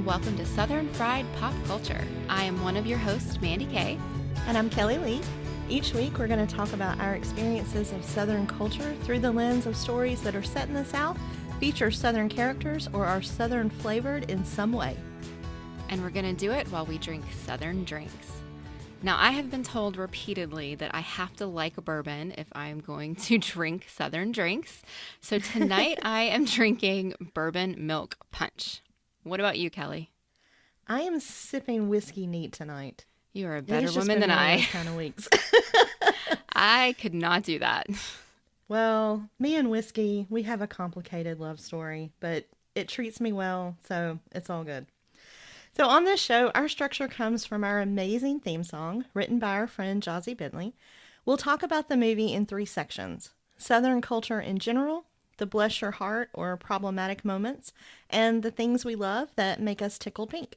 welcome to Southern Fried Pop Culture. I am one of your hosts, Mandi Kaye. And I'm Kelly Lee. Each week we're going to talk about our experiences of Southern culture through the lens of stories that are set in the South, feature Southern characters, or are Southern flavored in some way. And we're going to do it while we drink Southern drinks. Now, I have been told repeatedly that I have to like bourbon if I'm going to drink Southern drinks. So tonight I am drinking bourbon milk punch. What about you, Kelly? I am sipping whiskey neat tonight. You are a better woman than I. Kind of weeks. I could not do that. Well, me and whiskey, we have a complicated love story, but it treats me well, so it's all good. So on this show, our structure comes from our amazing theme song, written by our friend Jazzy Bentley. We'll talk about the movie in 3 sections: Southern culture in general, the bless your heart or problematic moments, and the things we love that make us tickle pink.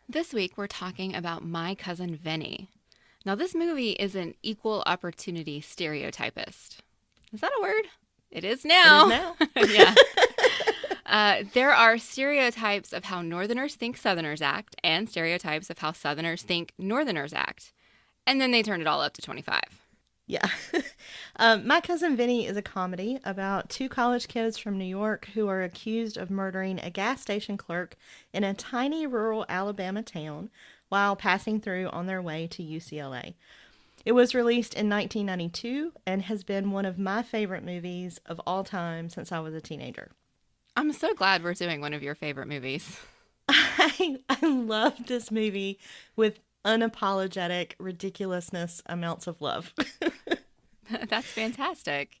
This week, we're talking about My Cousin Vinny. Now, this movie is an equal opportunity stereotypist. Is that a word? It is now. It is now. Yeah. There are stereotypes of how Northerners think Southerners act and stereotypes of how Southerners think Northerners act. And then they turn it all up to 25. Yeah. My Cousin Vinny is a comedy about 2 college kids from New York who are accused of murdering a gas station clerk in a tiny rural Alabama town while passing through on their way to UCLA. It was released in 1992 and has been one of my favorite movies of all time since I was a teenager. I'm so glad we're doing one of your favorite movies. I love this movie with unapologetic ridiculousness amounts of love. That's fantastic.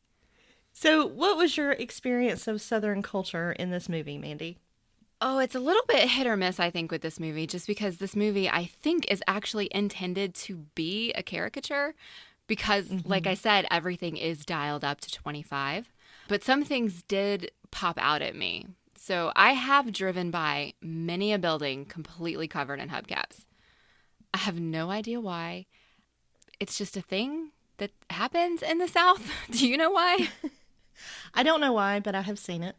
So what was your experience of Southern culture in this movie, Mandi? Oh, it's a little bit hit or miss, I think, with this movie, just because this movie, I think, is actually intended to be a caricature because, like I said, everything is dialed up to 25. But some things did pop out at me. So I have driven by many a building completely covered in hubcaps. I have no idea why. It's just a thing that happens in the South. Do you know why? I don't know why, but I have seen it.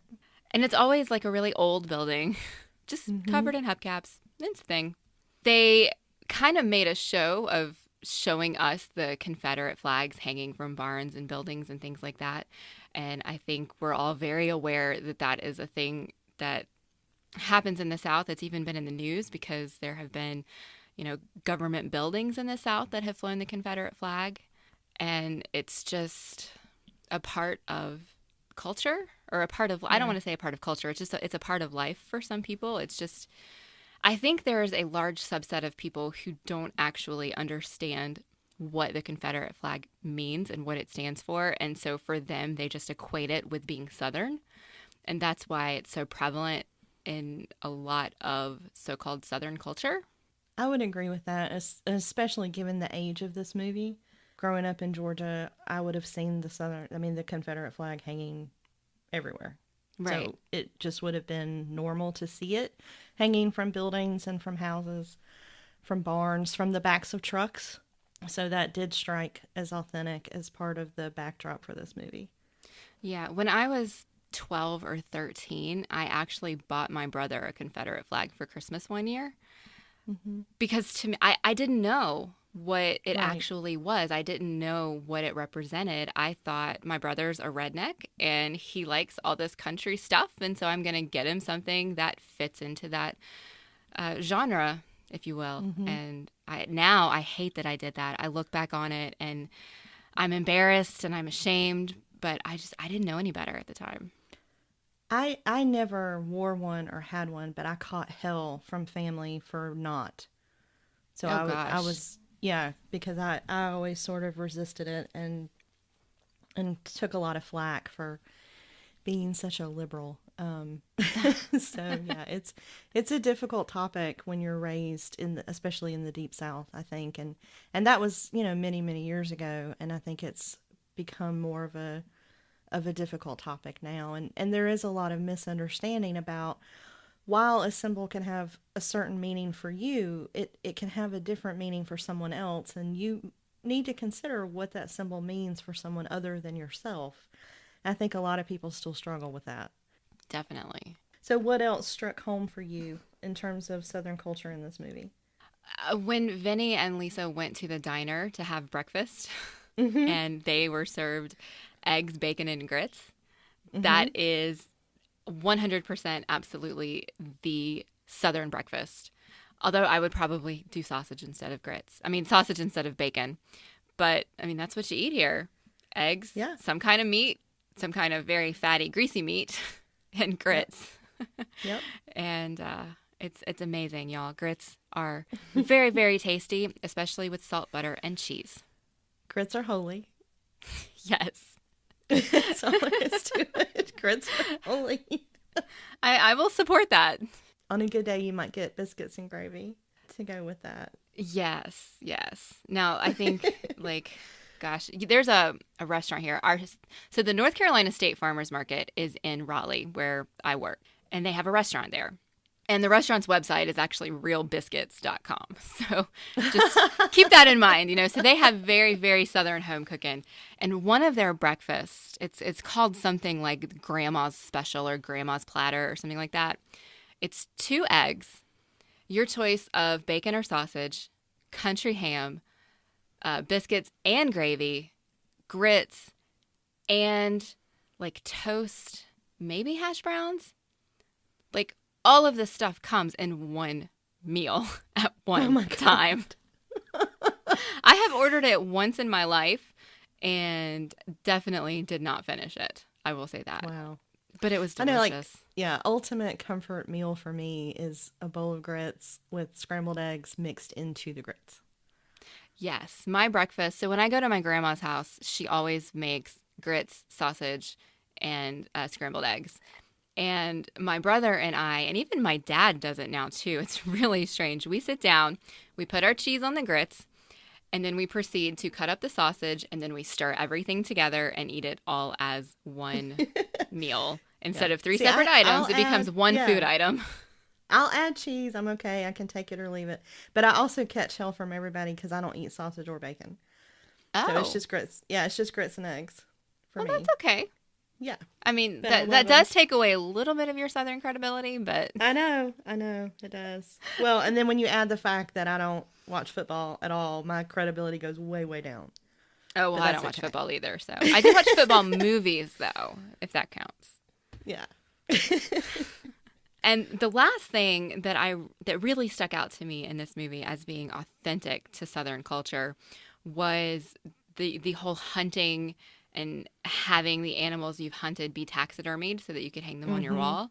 And it's always like a really old building, just covered in hubcaps. It's a thing. They kind of made a show of showing us the Confederate flags hanging from barns and buildings and things like that. And I think we're all very aware that that is a thing that happens in the South. It's even been in the news because there have been, government buildings in the South that have flown the Confederate flag. And it's just a part of culture or a part of, I don't want to say a part of culture. It's just, it's a part of life for some people. It's just, I think there is a large subset of people who don't actually understand what the Confederate flag means and what it stands for. And so for them, they just equate it with being Southern. And that's why it's so prevalent in a lot of so-called Southern culture. I would agree with that, especially given the age of this movie. Growing up in Georgia, I would have seen the Confederate flag hanging everywhere. Right. So it just would have been normal to see it hanging from buildings and from houses, from barns, from the backs of trucks. So that did strike as authentic as part of the backdrop for this movie. Yeah. When I was 12 or 13, I actually bought my brother a Confederate flag for Christmas one year. Because to me, I didn't know what it actually was. I didn't know what it represented. I thought my brother's a redneck and he likes all this country stuff. And so I'm going to get him something that fits into that genre, if you will. And I hate that I did that. I look back on it and I'm embarrassed and I'm ashamed, but I didn't know any better at the time. I never wore one or had one, but I caught hell from family for not. So I was, because I always sort of resisted it and took a lot of flack for being such a liberal. So yeah, it's a difficult topic when you're raised especially in the Deep South, I think. And that was, many, many years ago. And I think it's become more of a difficult topic now. And there is a lot of misunderstanding about, while a symbol can have a certain meaning for you, it can have a different meaning for someone else. And you need to consider what that symbol means for someone other than yourself. I think a lot of people still struggle with that. Definitely. So what else struck home for you in terms of Southern culture in this movie? When Vinny and Lisa went to the diner to have breakfast and they were served eggs, bacon, and grits, that is 100% absolutely the Southern breakfast. Although I would probably do sausage instead of grits. I mean, sausage instead of bacon. But, I mean, that's what you eat here. Eggs, some kind of meat, some kind of very fatty, greasy meat, and grits. Yep. And it's amazing, y'all. Grits are very, very tasty, especially with salt, butter, and cheese. Grits are holy. Yes. That's all there is to it. Grits are holy. I will support that. On a good day, you might get biscuits and gravy to go with that. Yes, yes. Now, I think, gosh, there's a restaurant here. So the North Carolina State Farmers Market is in Raleigh, where I work, and they have a restaurant there. And the restaurant's website is actually realbiscuits.com. So just keep that in mind, So they have very, very Southern home cooking. And one of their breakfasts, it's called something like Grandma's Special or Grandma's Platter or something like that. It's 2 eggs, your choice of bacon or sausage, country ham, biscuits and gravy, grits, and toast, maybe hash browns. All of this stuff comes in one meal at one time. I have ordered it once in my life and definitely did not finish it. I will say that. Wow. But it was delicious. I know, ultimate comfort meal for me is a bowl of grits with scrambled eggs mixed into the grits. Yes, my breakfast. So when I go to my grandma's house, she always makes grits, sausage, and scrambled eggs. And my brother and I, and even my dad does it now too. It's really strange. We sit down, we put our cheese on the grits, and then we proceed to cut up the sausage, and then we stir everything together and eat it all as one meal. Instead of 3 separate items, it becomes one food item. I'll add cheese. I'm okay. I can take it or leave it. But I also catch hell from everybody because I don't eat sausage or bacon. Oh. So it's just grits. Yeah, it's just grits and eggs for me. Well, that's okay. Yeah. I mean, that does take away a little bit of your Southern credibility, but... I know, it does. Well, and then when you add the fact that I don't watch football at all, my credibility goes way, way down. Oh, well, I don't watch football either, so... I do watch football movies, though, if that counts. Yeah. And the last thing that really stuck out to me in this movie as being authentic to Southern culture was the whole hunting and having the animals you've hunted be taxidermied so that you could hang them on your wall.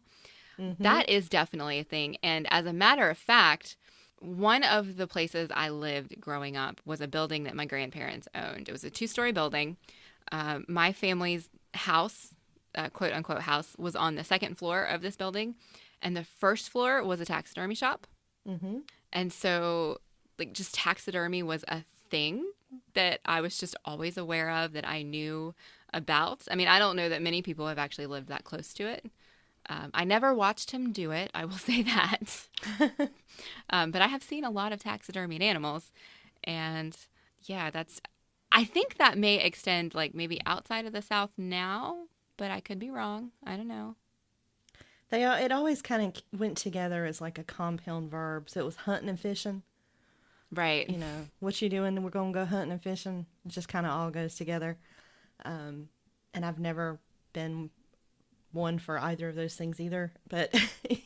Mm-hmm. That is definitely a thing. And as a matter of fact, one of the places I lived growing up was a building that my grandparents owned. It was a 2-story building. My family's house, quote unquote house, was on the 2nd floor of this building. And the 1st floor was a taxidermy shop. Mm-hmm. And so just taxidermy was a thing that I was just always aware of, that I knew about. I mean, I don't know that many people have actually lived that close to it. I never watched him do it, I will say that. But I have seen a lot of taxidermied animals. And yeah, I think that may extend maybe outside of the South now, but I could be wrong. I don't know. It always kind of went together as a compound verb. So it was hunting and fishing. Right. What you doing? We're going to go hunting and fishing. It just kind of all goes together. And I've never been one for either of those things either. But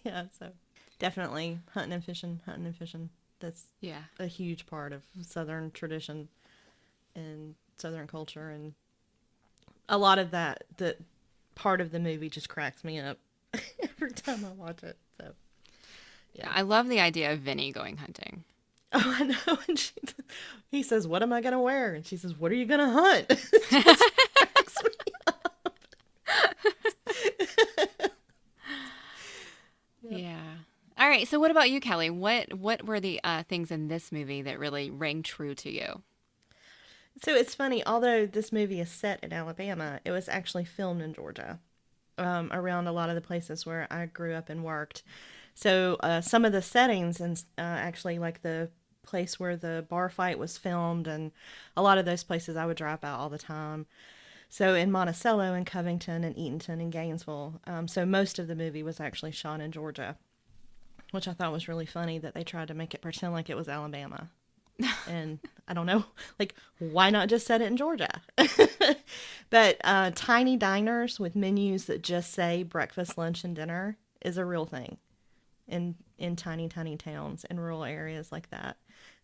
yeah, so definitely hunting and fishing. That's a huge part of Southern tradition and Southern culture. And a lot of that part of the movie just cracks me up every time I watch it. So yeah, I love the idea of Vinny going hunting. Oh, I know. And he says, "What am I going to wear?" And she says, "What are you going to hunt?" It just cracks me up. Yeah. All right. So what about you, Kelly? What were the things in this movie that really rang true to you? So it's funny. Although this movie is set in Alabama, it was actually filmed in Georgia, around a lot of the places where I grew up and worked. So some of the settings and actually the place where the bar fight was filmed, and a lot of those places I would drive out all the time. So in Monticello and Covington and Eatonton and Gainesville. So most of the movie was actually shot in Georgia. which I thought was really funny that they tried to make it pretend like it was Alabama. And I don't know, like, why not just set it in Georgia? But tiny diners with menus that just say breakfast, lunch, and dinner is a real thing in tiny, tiny towns in rural areas like that.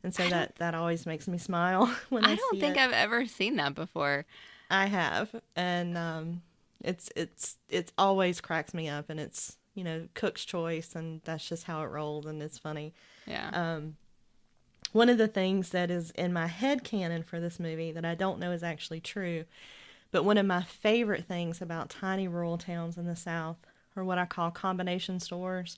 And so that always makes me smile when I see it. I don't think I've ever seen that before. I have. And it's always cracks me up, and it's, you know, cook's choice, and that's just how it rolled, and it's funny. Yeah. One of the things that is in my head canon for this movie that I don't know is actually true, but one of my favorite things about tiny rural towns in the South are what I call combination stores.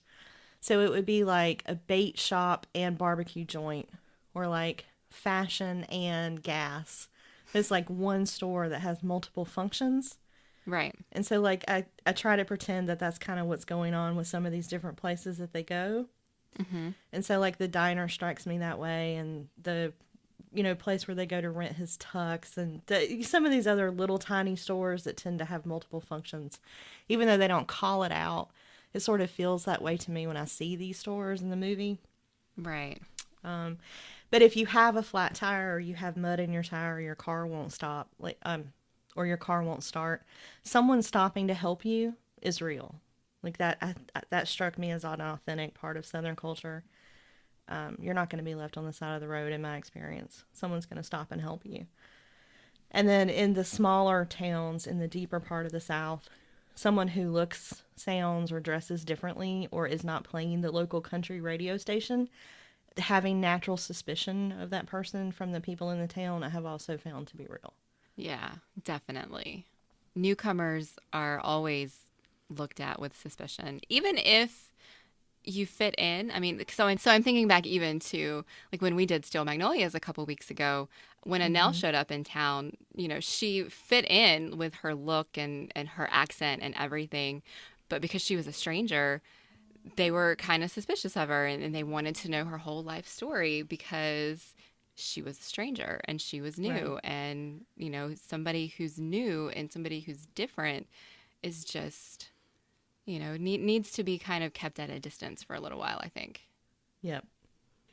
So it would be like a bait shop and barbecue joint, or like fashion and gas. It's like one store that has multiple functions. Right. And so, like, I try to pretend that that's kind of what's going on with some of these different places that they go. Mm-hmm. And so, like, the diner strikes me that way, and the, you know, place where they go to rent his tux, and some of these other little tiny stores that tend to have multiple functions. Even though they don't call it out, it sort of feels that way to me when I see these stores in the movie. Right. But if you have a flat tire, or you have mud in your tire, or your car won't stop, or your car won't start, someone stopping to help you is real. Like that struck me as an authentic part of Southern culture. You're not going to be left on the side of the road, in my experience. Someone's going to stop and help you. And then in the smaller towns in the deeper part of the South, someone who looks, sounds, or dresses differently, or is not playing the local country radio station, having natural suspicion of that person from the people in the town, I have also found to be real. Yeah, definitely. Newcomers are always looked at with suspicion, even if you fit in. I mean, so I'm thinking back even to like when we did Steel Magnolias a couple weeks ago, when Annelle showed up in town, you know, she fit in with her look and her accent and everything, but because she was a stranger, they were kind of suspicious of her, and they wanted to know her whole life story because she was a stranger and she was new. Right. And, you know, somebody who's new and somebody who's different is just, you know, needs to be kind of kept at a distance for a little while, I think. Yep.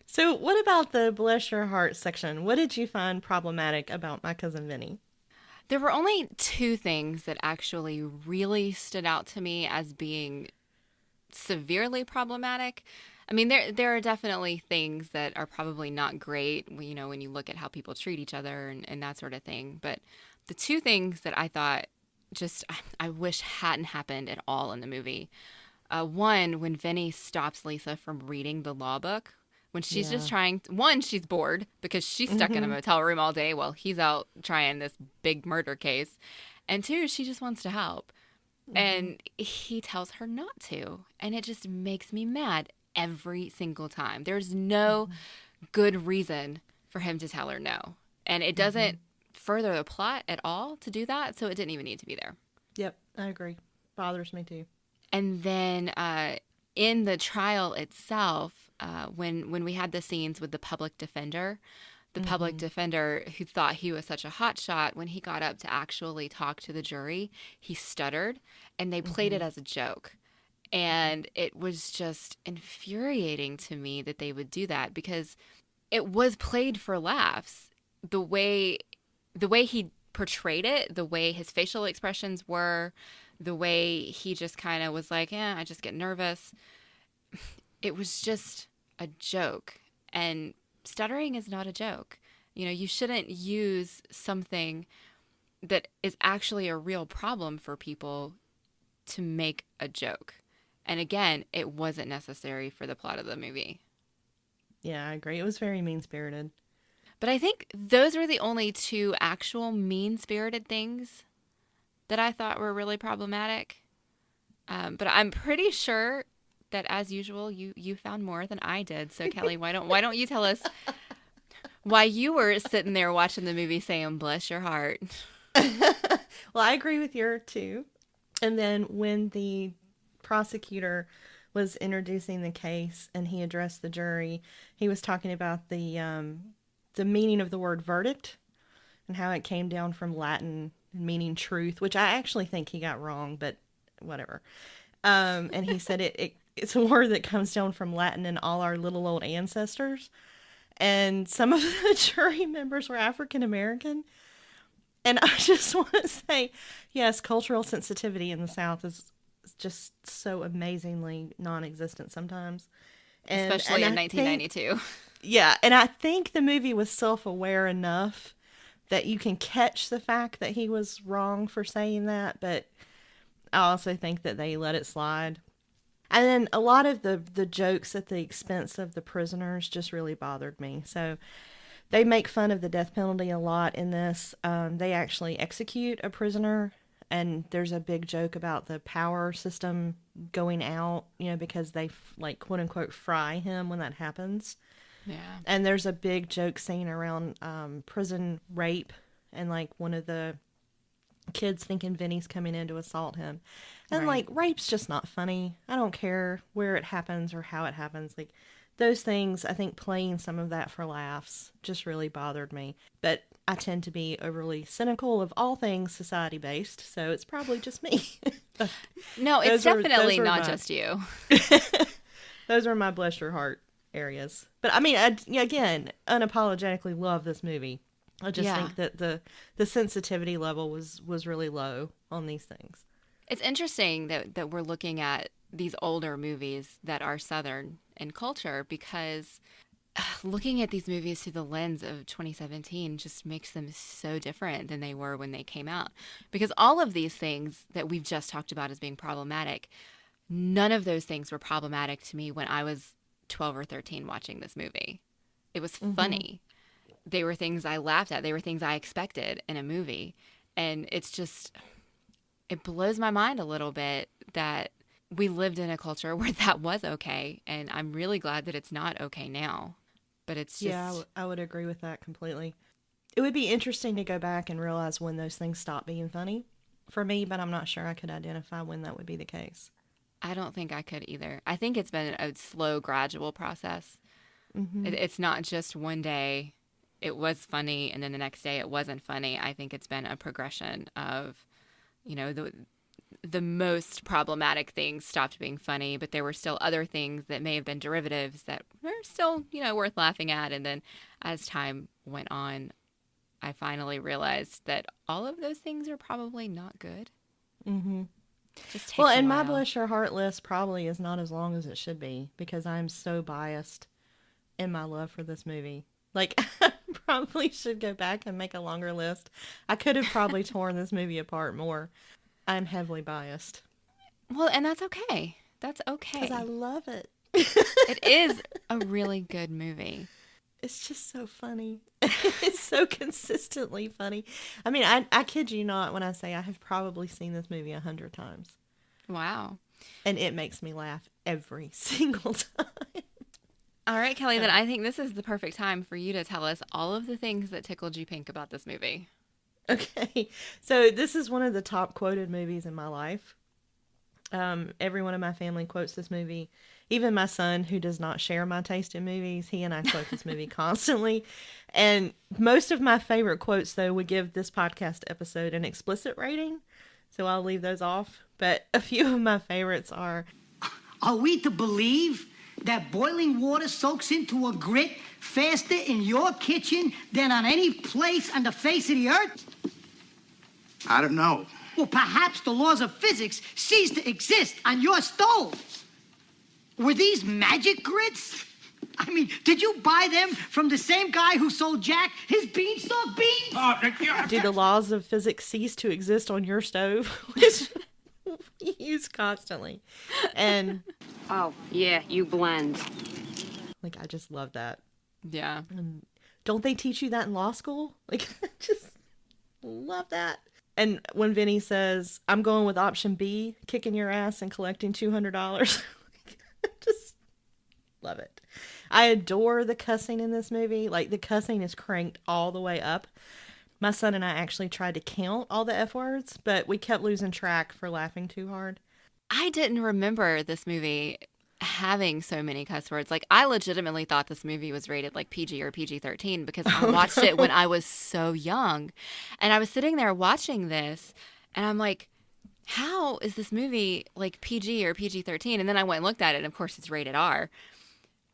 So what about the bless your heart section? What did you find problematic about My Cousin Vinny? There were only two things that actually really stood out to me as being severely problematic. I mean, there are definitely things that are probably not great, you know, when you look at how people treat each other and that sort of thing. But the two things that I thought just I wish hadn't happened at all in the movie. One, when Vinny stops Lisa from reading the law book, when she's just trying one, she's bored because she's stuck in a motel room all day while he's out trying this big murder case. And two, she just wants to help. And he tells her not to. And it just makes me mad every single time. There's no good reason for him to tell her no. And it doesn't further the plot at all to do that. So it didn't even need to be there. Yep, I agree. Bothers me too. And then in the trial itself, when we had the scenes with the public defender, the public defender who thought he was such a hotshot, when he got up to actually talk to the jury, he stuttered, and they played it as a joke. And it was just infuriating to me that they would do that, because it was played for laughs. The way he portrayed it, the way his facial expressions were, the way he just kind of was like, I just get nervous. It was just a joke. And stuttering is not a joke. You know, you shouldn't use something that is actually a real problem for people to make a joke. And again, it wasn't necessary for the plot of the movie. Yeah, I agree. It was very mean-spirited. But I think those were the only two actual mean-spirited things that I thought were really problematic. But I'm pretty sure that, as usual, you found more than I did. So Kelly, why don't you tell us why you were sitting there watching the movie saying, bless your heart? Well, I agree with your two. And then when the prosecutor was introducing the case and he addressed the jury, he was talking about the meaning of the word verdict and how it came down from Latin meaning truth, which I actually think he got wrong, but whatever. And he said it's a word that comes down from Latin and all our little old ancestors. And some of the jury members were African American. And I just want to say, yes, cultural sensitivity in the South is just so amazingly non-existent sometimes. Especially in 1992. Yeah, and I think the movie was self-aware enough that you can catch the fact that he was wrong for saying that, but I also think that they let it slide. And then a lot of the jokes at the expense of the prisoners just really bothered me. So they make fun of the death penalty a lot in this. They actually execute a prisoner, and there's a big joke about the power system going out, because they, like, quote unquote, fry him when that happens. Yeah. And there's a big joke scene around prison rape, and, like, one of the kids thinking Vinny's coming in to assault him. And, like, rape's just not funny. I don't care where it happens or how it happens. Like, those things, I think playing some of that for laughs just really bothered me. But I tend to be overly cynical of all things society-based, so it's probably just me. No, it's definitely not just you. Those are my bless your heart areas. But, I mean, again, unapologetically love this movie. I just think that the sensitivity level was really low on these things. It's interesting that we're looking at these older movies that are Southern in culture, because looking at these movies through the lens of 2017 just makes them so different than they were when they came out. Because all of these things that we've just talked about as being problematic, none of those things were problematic to me when I was 12 or 13 watching this movie. It was funny. They were things I laughed at. They were things I expected in a movie. And it's just, it blows my mind a little bit that we lived in a culture where that was okay. And I'm really glad that it's not okay now. But it's just... Yeah, I would agree with that completely. It would be interesting to go back and realize when those things stopped being funny for me, but I'm not sure I could identify when that would be the case. I don't think I could either. I think it's been a slow, gradual process. It's not just one day it was funny and then the next day it wasn't funny. I think it's been a progression of, the most problematic things stopped being funny, but there were still other things that may have been derivatives that were still, worth laughing at. And then as time went on, I finally realized that all of those things are probably not good. Just takes a my while. bless your heart list probably is not as long as it should be, because I'm so biased in my love for this movie. Like, I probably should go back and make a longer list. I could have probably torn this movie apart more. I'm heavily biased. Well, and that's okay. That's okay. Because I love it. It is a really good movie. It's just so funny. It's so consistently funny. I mean, I kid you not when I say I have probably seen this movie 100 times. Wow. And it makes me laugh every single time. All right, Kelly, then I think this is the perfect time for you to tell us all of the things that tickled you pink about this movie. Okay. So this is one of the top quoted movies in my life. Everyone in my family quotes this movie. Even my son, who does not share my taste in movies, he and I quote this movie constantly. And most of my favorite quotes, though, would give this podcast episode an explicit rating. So I'll leave those off. But a few of my favorites are... Are we to believe that boiling water soaks into a grit faster in your kitchen than on any place on the face of the earth? I don't know. Well, perhaps the laws of physics cease to exist on your stove. Were these magic grits? I mean, did you buy them from the same guy who sold Jack his beanstalk beans? Do the laws of physics cease to exist on your stove? Which we use constantly. And... Oh, yeah, you blend. Like, I just love that. Yeah. And don't they teach you that in law school? Like, I just love that. And when Vinny says, I'm going with option B, kicking your ass and collecting $200. I just love it. I adore the cussing in this movie. Like, the cussing is cranked all the way up. My son and I actually tried to count all the F words, but we kept losing track for laughing too hard. I didn't remember this movie having so many cuss words. Like, I legitimately thought this movie was rated like PG or PG-13 because I watched it when I was so young. And I was sitting there watching this and I'm like, how is this movie like PG or PG-13? And then I went and looked at it, and of course it's rated R.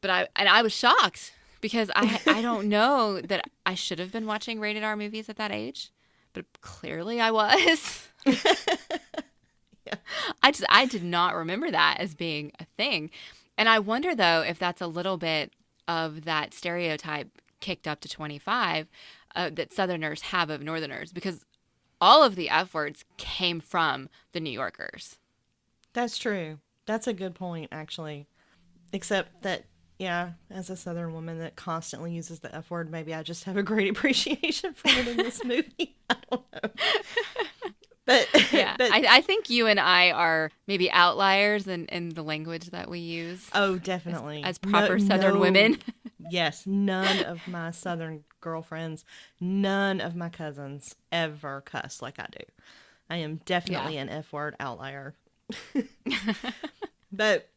But I was shocked because I don't know that I should have been watching rated R movies at that age, but clearly I was. Yeah. I did not remember that as being a thing. And I wonder, though, if that's a little bit of that stereotype kicked up to 25 that Southerners have of Northerners, because all of the F words came from the New Yorkers. That's true. That's a good point, actually. Except that, yeah, as a Southern woman that constantly uses the F word, maybe I just have a great appreciation for it in this movie. I don't know. But yeah, I think you and I are maybe outliers in the language that we use. Oh, definitely. As proper Southern women. Yes, none of my Southern girlfriends, none of my cousins ever cuss like I do. I am definitely an F-word outlier. But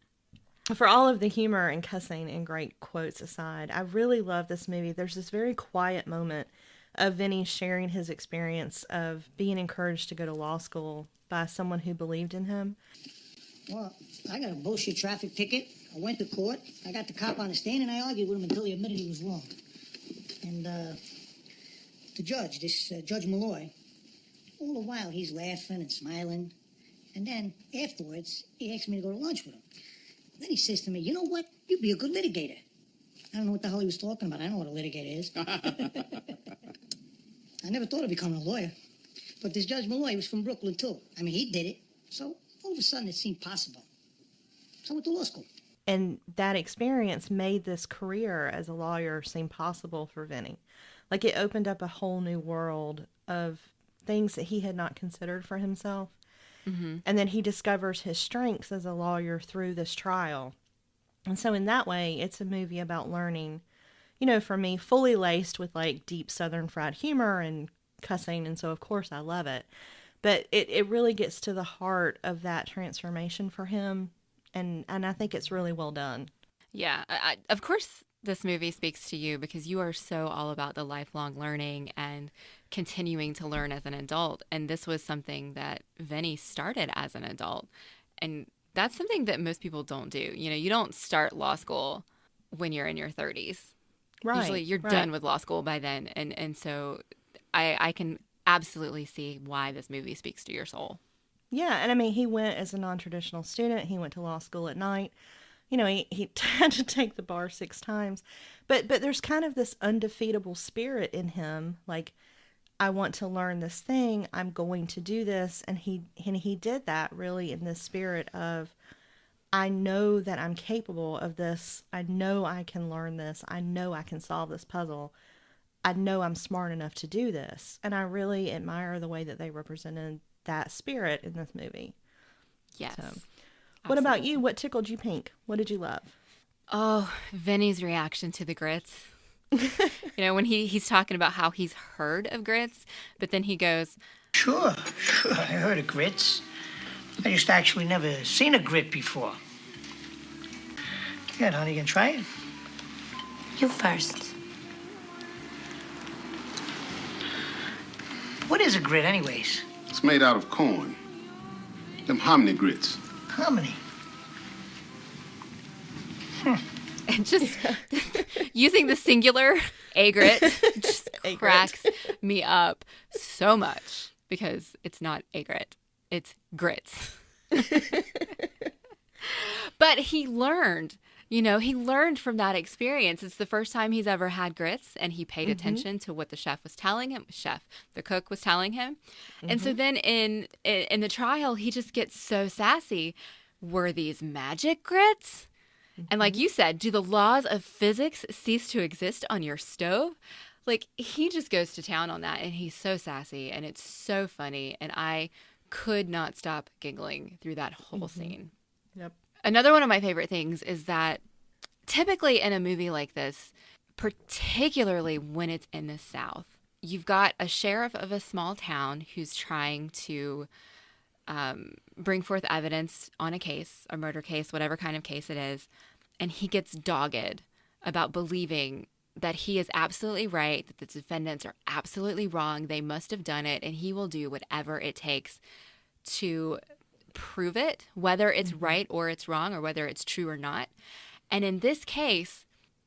for all of the humor and cussing and great quotes aside, I really love this movie. There's this very quiet moment of Vinny sharing his experience of being encouraged to go to law school by someone who believed in him. Well, I got a bullshit traffic ticket. I went to court. I got the cop on the stand, and I argued with him until he admitted he was wrong. And the judge, this Judge Malloy, all the while he's laughing and smiling. And then afterwards, he asked me to go to lunch with him. Then he says to me, you know what? You'd be a good litigator. I don't know what the hell he was talking about. I know what a litigator is. I never thought of becoming a lawyer. But this Judge Malloy was from Brooklyn, too. I mean, he did it. So all of a sudden, it seemed possible. So I went to law school. And that experience made this career as a lawyer seem possible for Vinny. Like, it opened up a whole new world of things that he had not considered for himself. Mm-hmm. And then he discovers his strengths as a lawyer through this trial. And so in that way, it's a movie about learning, you know, for me, fully laced with like deep Southern fried humor and cussing. And so, of course, I love it. But it really gets to the heart of that transformation for him. And I think it's really well done. Yeah. Of course, this movie speaks to you because you are so all about the lifelong learning and continuing to learn as an adult. And this was something that Vinny started as an adult. And that's something that most people don't do. You know, you don't start law school when you're in your 30s. Right. Usually you're done with law school by then. And so I can absolutely see why this movie speaks to your soul. Yeah. And I mean, he went as a non-traditional student. He went to law school at night. You know, he had to take the bar 6 times. But there's kind of this undefeatable spirit in him. Like, I want to learn this thing. I'm going to do this. And he did that really in this spirit of, I know that I'm capable of this. I know I can learn this. I know I can solve this puzzle. I know I'm smart enough to do this. And I really admire the way that they represented that spirit in this movie. Yes. So, what about you? What tickled you pink? What did you love? Oh, Vinny's reaction to the grits. You know, when he's talking about how he's heard of grits, but then he goes, Sure, I heard of grits. I just actually never seen a grit before. Yeah, honey, you gonna try it? You first. What is a grit, anyways? It's made out of corn. Them hominy grits. Hominy. and just using the singular egret just cracks me up so much because it's not egret, it's grits. But he learned. You know, he learned from that experience. It's the first time he's ever had grits, and he paid attention to what the chef was telling him. The cook was telling him. And so then in the trial, he just gets so sassy. Were these magic grits? And like you said, do the laws of physics cease to exist on your stove? Like, he just goes to town on that, and he's so sassy, and it's so funny. And I could not stop giggling through that whole scene. Yep. Another one of my favorite things is that typically in a movie like this, particularly when it's in the South, you've got a sheriff of a small town who's trying to bring forth evidence on a case, a murder case, whatever kind of case it is, and he gets dogged about believing that he is absolutely right, that the defendants are absolutely wrong, they must have done it, and he will do whatever it takes to prove it, whether it's right or it's wrong, or whether it's true or not. And in this case,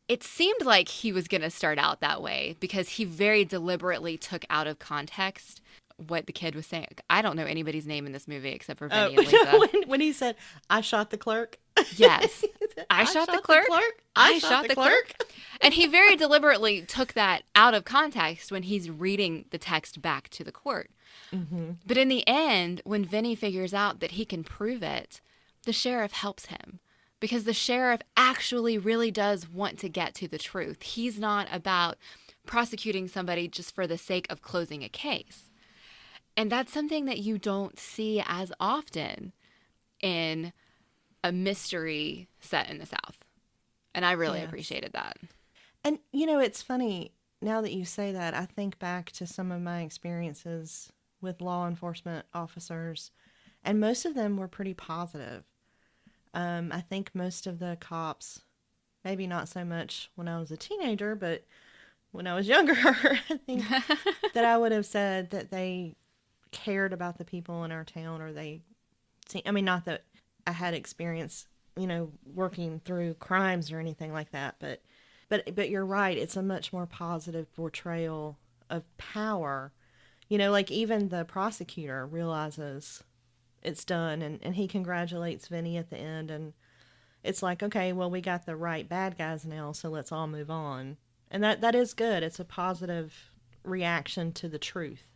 it seemed like he was going to start out that way because he very deliberately took out of context what the kid was saying. I don't know anybody's name in this movie except for Vinny and Lisa. when he said, "I shot the clerk." Yes. I shot the clerk. I shot the clerk. And he very deliberately took that out of context when he's reading the text back to the court. Mm-hmm. But in the end, when Vinny figures out that he can prove it, the sheriff helps him. Because the sheriff actually really does want to get to the truth. He's not about prosecuting somebody just for the sake of closing a case. And that's something that you don't see as often in a mystery set in the South. And I really appreciated that. And, you know, it's funny, now that you say that, I think back to some of my experiences with law enforcement officers, and most of them were pretty positive. I think most of the cops, maybe not so much when I was a teenager, but when I was younger, I think that I would have said that they cared about the people in our town, or not that I had experience, you know, working through crimes or anything like that, but you're right, it's a much more positive portrayal of power. You know, like even the prosecutor realizes it's done, and he congratulates Vinny at the end, and it's like, okay, well, we got the right bad guys now, so let's all move on. And that is good. It's a positive reaction to the truth.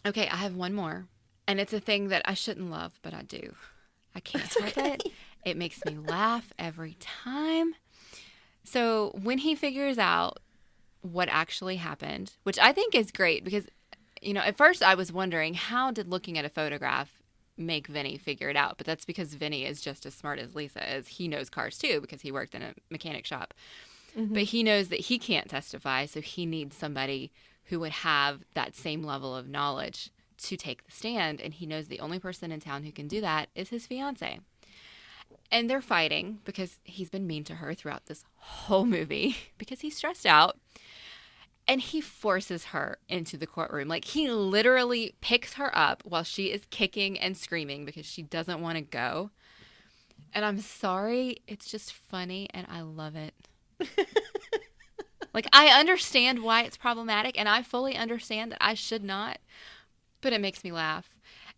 Okay, I have one more, and it's a thing that I shouldn't love, but I do. I can't help it. It makes me laugh every time. So when he figures out what actually happened, which I think is great because, you know, at first I was wondering, how did looking at a photograph make Vinny figure it out? But that's because Vinny is just as smart as Lisa is. He knows cars too because he worked in a mechanic shop. Mm-hmm. But he knows that he can't testify, so he needs somebody who would have that same level of knowledge to take the stand. And he knows the only person in town who can do that is his fiance. And they're fighting because he's been mean to her throughout this whole movie because he's stressed out. And he forces her into the courtroom. Like, he literally picks her up while she is kicking and screaming because she doesn't want to go. And I'm sorry, it's just funny and I love it. Like, I understand why it's problematic, and I fully understand that I should not, but it makes me laugh.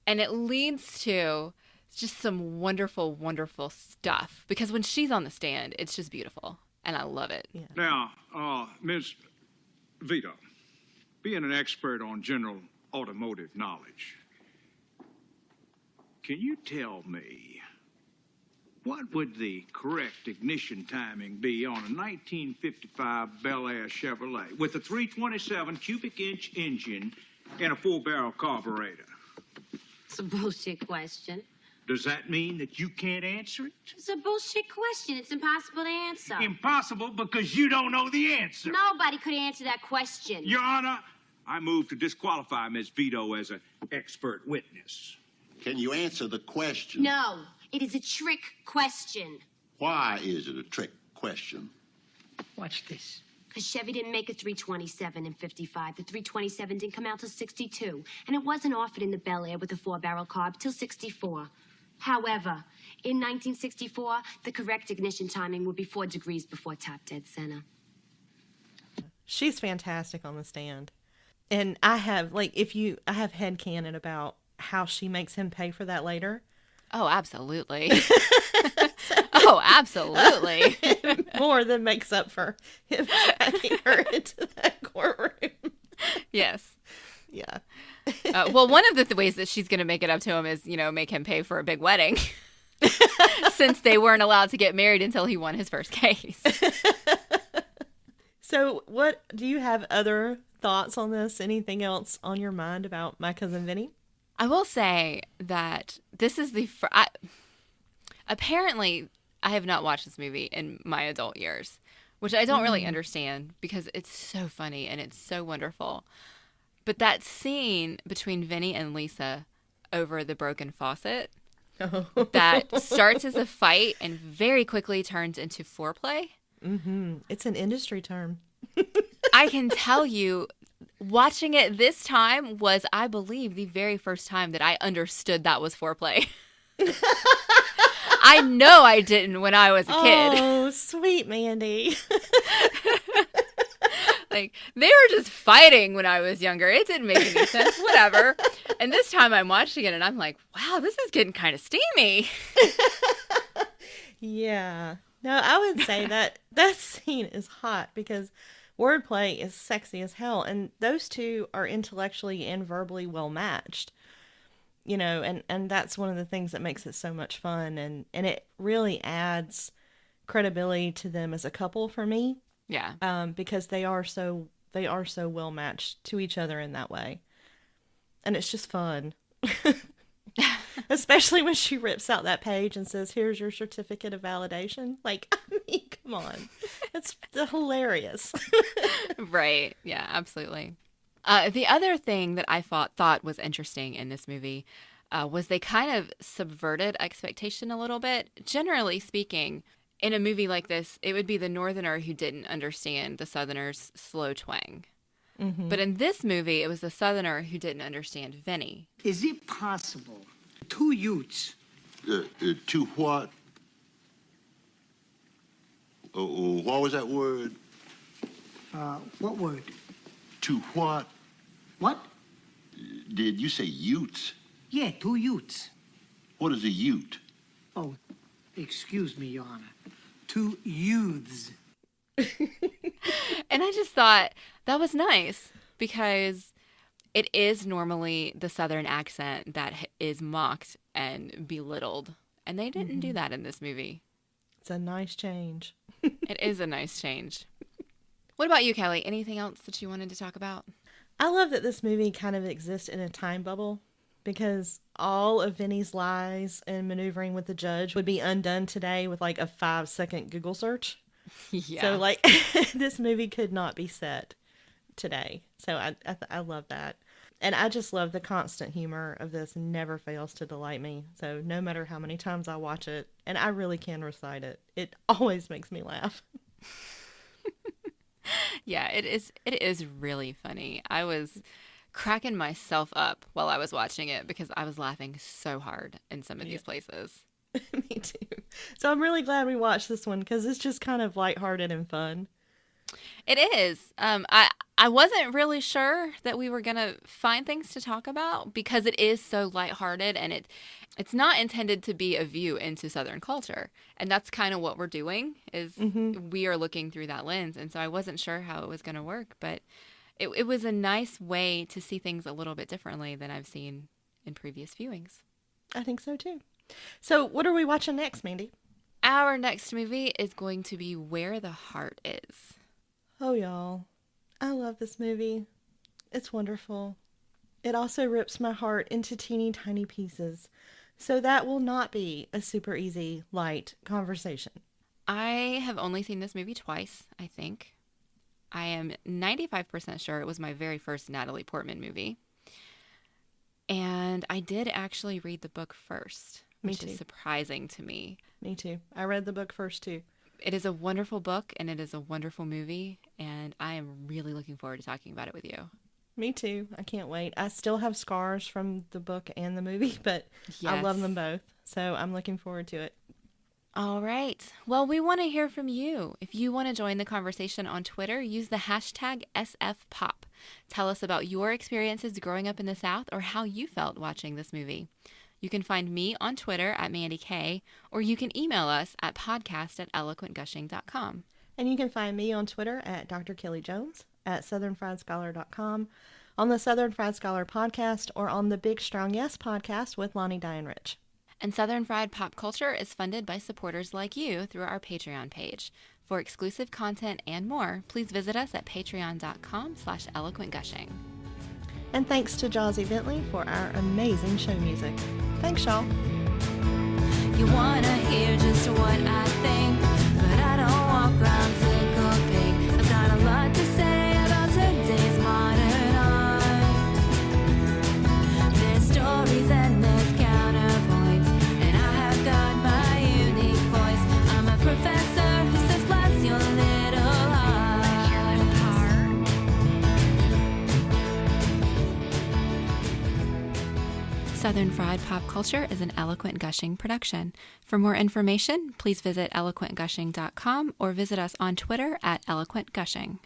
And it leads to just some wonderful, wonderful stuff. Because when she's on the stand, it's just beautiful. And I love it. Yeah. Now, Ms. Vito, being an expert on general automotive knowledge, can you tell me what would the correct ignition timing be on a 1955 Bel Air Chevrolet with a 327 cubic inch engine and a 4-barrel carburetor? It's a bullshit question. Does that mean that you can't answer it? It's a bullshit question. It's impossible to answer. Impossible because you don't know the answer. Nobody could answer that question. Your Honor, I move to disqualify Ms. Vito as an expert witness. Can you answer the question? No, it is a trick question. Why is it a trick question? Watch this. Because Chevy didn't make a 327 in 55. The 327 didn't come out till 62. And it wasn't offered in the Bel Air with a 4-barrel carb till 64. However, in 1964, the correct ignition timing would be 4 degrees before top dead center. She's fantastic on the stand. And I have headcanon about how she makes him pay for that later. Oh, absolutely. Oh, absolutely. More than makes up for him dragging her into that courtroom. Yes. Yeah. Well, one of the ways that she's going to make it up to him is, you know, make him pay for a big wedding. Since they weren't allowed to get married until he won his first case. So what, do you have other thoughts on this? Anything else on your mind about My Cousin Vinny? I will say that this is apparently I have not watched this movie in my adult years, which I don't really understand because it's so funny and it's so wonderful. But that scene between Vinny and Lisa over the broken faucet that starts as a fight and very quickly turns into foreplay. Mm-hmm. It's an industry term. I can tell you Watching it this time was, I believe, the very first time that I understood that was foreplay. I know I didn't when I was a kid. Oh, sweet Mandi. Like, they were just fighting when I was younger. It didn't make any sense. Whatever. And this time I'm watching it and I'm like, wow, this is getting kind of steamy. Yeah. No, I would say that scene is hot because wordplay is sexy as hell. And those two are intellectually and verbally well matched. You know, and that's one of the things that makes it so much fun. And it really adds credibility to them as a couple for me. Yeah. Because they are so well matched to each other in that way. And it's just fun. Especially when she rips out that page and says, "Here's your certificate of validation." Like, I mean, come on. It's hilarious. Right. Yeah, absolutely. The other thing that I thought was interesting in this movie was they kind of subverted expectation a little bit. Generally speaking, in a movie like this, it would be the Northerner who didn't understand the Southerner's slow twang. Mm-hmm. But in this movie, it was the Southerner who didn't understand Vinny. Is it possible two Utes? Two what? What was that word? What word? Two what? What? Did you say Utes? Yeah, two Utes. What is a Ute? Oh, excuse me, Your Honor. Two youths. And I just thought that was nice because it is normally the Southern accent that is mocked and belittled. And they didn't do that in this movie. It's a nice change. It is a nice change. What about you, Kelly? Anything else that you wanted to talk about? I love that this movie kind of exists in a time bubble because all of Vinny's lies and maneuvering with the judge would be undone today with like a 5-second Google search. Yeah. So like this movie could not be set today. So I love that. And I just love the constant humor of this. Never fails to delight me. So no matter how many times I watch it, and I really can recite it, it always makes me laugh. Yeah, it is really funny. I was cracking myself up while I was watching it because I was laughing so hard in some of these places. Me too. So I'm really glad we watched this one because it's just kind of lighthearted and fun. It is. I wasn't really sure that we were going to find things to talk about because it is so lighthearted and it's not intended to be a view into Southern culture. And that's kind of what we're doing is we are looking through that lens. And so I wasn't sure how it was going to work, but it was a nice way to see things a little bit differently than I've seen in previous viewings. I think so too. So what are we watching next, Mandi? Our next movie is going to be Where the Heart Is. Oh, y'all. I love this movie. It's wonderful. It also rips my heart into teeny tiny pieces. So that will not be a super easy, light conversation. I have only seen this movie twice, I think. I am 95% sure it was my very first Natalie Portman movie. And I did actually read the book first, which is surprising to me. Me too. I read the book first too. It is a wonderful book and it is a wonderful movie. And I am really looking forward to talking about it with you. Me too. I can't wait. I still have scars from the book and the movie, but yes. I love them both. So I'm looking forward to it. All right. Well, we want to hear from you. If you want to join the conversation on Twitter, use the hashtag SFPop. Tell us about your experiences growing up in the South or how you felt watching this movie. You can find me on Twitter at Mandi Kaye, or you can email us at podcast@eloquentgushing.com. And you can find me on Twitter at Dr. Kelly Jones, at southernfriedscholar.com, on the Southern Fried Scholar podcast, or on the Big Strong Yes podcast with Lonnie Diane Rich. And Southern Fried Pop Culture is funded by supporters like you through our Patreon page. For exclusive content and more, please visit us at patreon.com/eloquentgushing. And thanks to Jazzy Bentley for our amazing show music. Thanks, y'all. You want to hear just what I think, but I don't walk around tickle pink. I've got a lot to say about today's modern art. There's stories and there's counterpoints, and I have got my unique voice. I'm a professor who says, bless your little heart. Southern Fried Pop Culture is an Eloquent Gushing production. For more information, please visit eloquentgushing.com or visit us on Twitter at eloquentgushing.